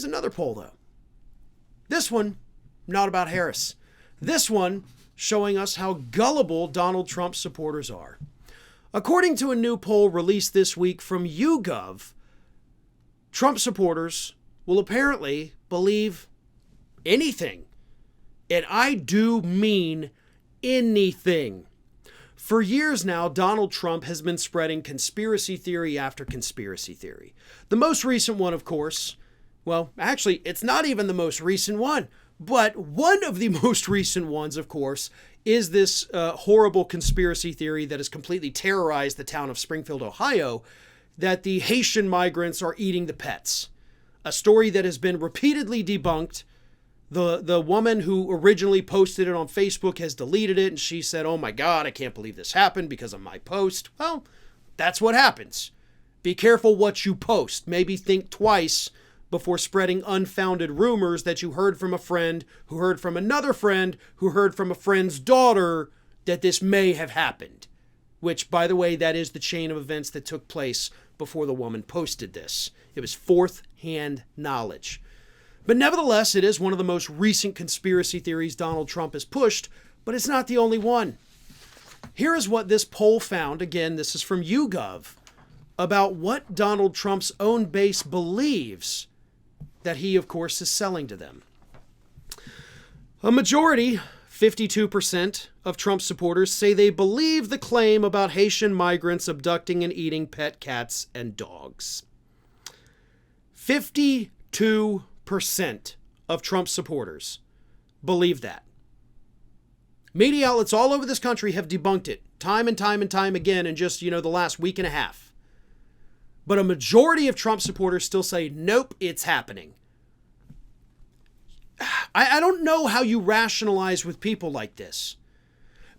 Here's another poll, though. This one, not about Harris. This one showing us how gullible Donald Trump supporters are. According to a new poll released this week from YouGov, Trump supporters will apparently believe anything. And I do mean anything. For years now, Donald Trump has been spreading conspiracy theory after conspiracy theory. The most recent one, of course, well, actually, it's not even the most recent one, but one of the most recent ones, of course, is this horrible conspiracy theory that has completely terrorized the town of Springfield, Ohio, that the Haitian migrants are eating the pets. A story that has been repeatedly debunked. The woman who originally posted it on Facebook has deleted it, and she said, "Oh my God, I can't believe this happened because of my post." Well, that's what happens. Be careful what you post. Maybe think twice before spreading unfounded rumors that you heard from a friend who heard from another friend who heard from a friend's daughter that this may have happened. Which, by the way, that is the chain of events that took place before the woman posted this. It was fourth-hand knowledge. But nevertheless, it is one of the most recent conspiracy theories Donald Trump has pushed, but it's not the only one. Here is what this poll found. Again, this is from YouGov, about what Donald Trump's own base believes that he, of course, is selling to them. A majority, 52% of Trump supporters, say they believe the claim about Haitian migrants abducting and eating pet cats and dogs. 52% of Trump supporters believe that. Media outlets all over this country have debunked it time and time and time again in just, the last week and a half. But a majority of Trump supporters still say, nope, it's happening. I don't know how you rationalize with people like this.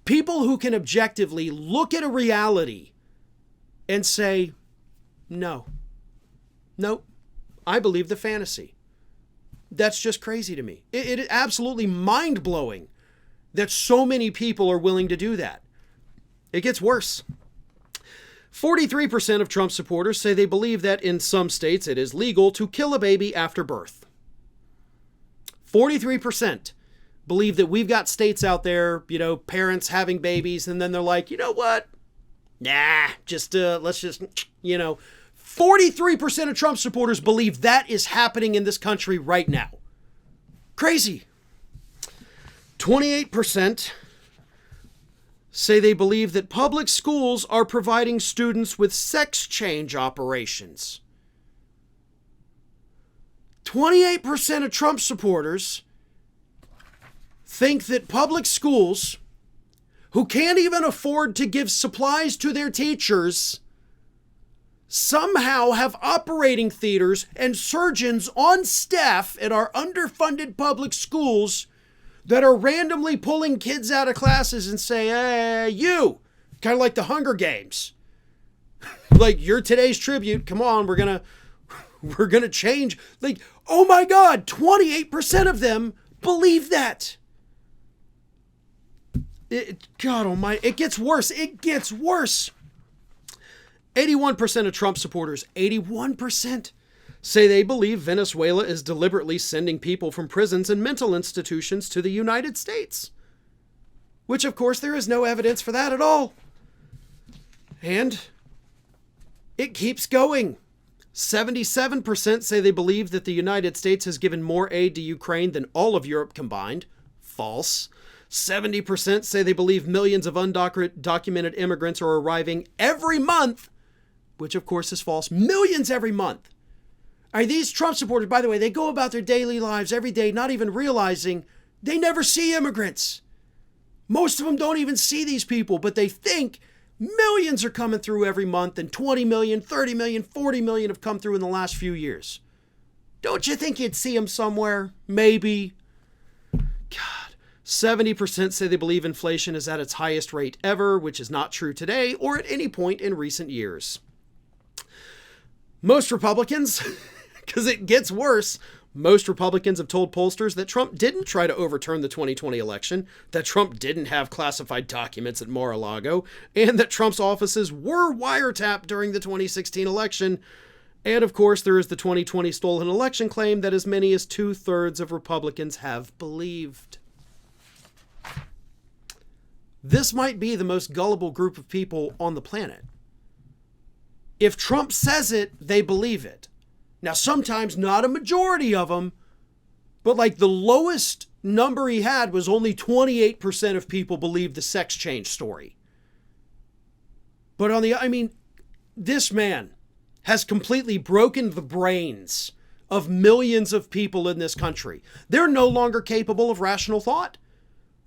People who can objectively look at a reality and say, nope, I believe the fantasy. That's just crazy to me. It is absolutely mind-blowing that so many people are willing to do that. It gets worse. 43% of Trump supporters say they believe that in some states it is legal to kill a baby after birth. 43% believe that we've got states out there, parents having babies, and then they're like, you know what? Nah, let's just, 43% of Trump supporters believe that is happening in this country right now. Crazy. 28% say they believe that public schools are providing students with sex change operations. 28% of Trump supporters think that public schools, who can't even afford to give supplies to their teachers, somehow have operating theaters and surgeons on staff at our underfunded public schools that are randomly pulling kids out of classes and say, hey, you, kind of like the Hunger Games. Like, you're today's tribute. Come on, we're going to change. Like, oh my God, 28% of them believe that. God almighty, it gets worse. It gets worse. 81% of Trump supporters, 81%, say they believe Venezuela is deliberately sending people from prisons and mental institutions to the United States. Which, of course, there is no evidence for that at all. And it keeps going. 77% say they believe that the United States has given more aid to Ukraine than all of Europe combined. False. 70% say they believe millions of undocumented immigrants are arriving every month, which of course is false. Millions every month. These Trump supporters, by the way, they go about their daily lives every day not even realizing they never see immigrants. Most of them don't even see these people, but they think millions are coming through every month, and 20 million, 30 million, 40 million have come through in the last few years. Don't you think you'd see them somewhere? Maybe. God. 70% say they believe inflation is at its highest rate ever, which is not true today or at any point in recent years. Most Republicans, because it gets worse, most Republicans have told pollsters that Trump didn't try to overturn the 2020 election, that Trump didn't have classified documents at Mar-a-Lago, and that Trump's offices were wiretapped during the 2016 election. And of course, there is the 2020 stolen election claim that as many as 2/3 of Republicans have believed. This might be the most gullible group of people on the planet. If Trump says it, they believe it. Now, sometimes not a majority of them, but like the lowest number he had was only 28% of people believed the sex change story. But this man has completely broken the brains of millions of people in this country. They're no longer capable of rational thought.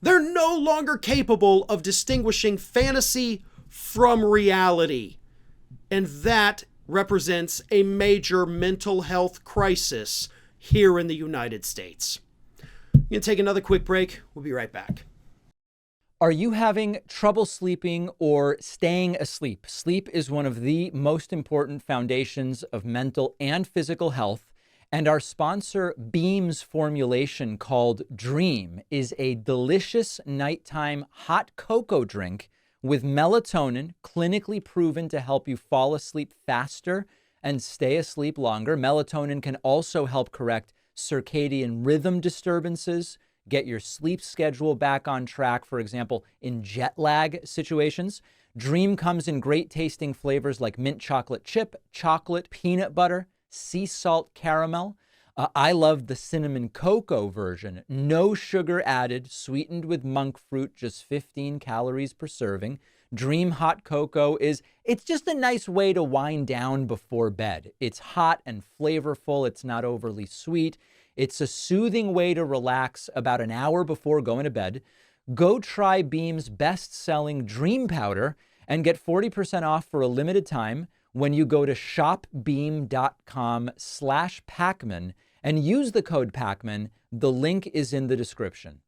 They're no longer capable of distinguishing fantasy from reality. And that represents a major mental health crisis here in the United States. We're going to take another quick break. We'll be right back. Are you having trouble sleeping or staying asleep? Sleep is one of the most important foundations of mental and physical health. And our sponsor, Beam's formulation called Dream, is a delicious nighttime hot cocoa drink with melatonin, clinically proven to help you fall asleep faster and stay asleep longer. Melatonin can also help correct circadian rhythm disturbances, get your sleep schedule back on track, for example, in jet lag situations. Dream comes in great tasting flavors like mint chocolate chip, chocolate, peanut butter, sea salt caramel. I love the cinnamon cocoa version. No sugar added, sweetened with monk fruit, just 15 calories per serving. Dream hot cocoa it's just a nice way to wind down before bed. It's hot and flavorful. It's not overly sweet. It's a soothing way to relax about an hour before going to bed. Go try Beam's best-selling Dream Powder and get 40% off for a limited time when you go to shopbeam.com/Pacman and use the code Pacman. The link is in the description.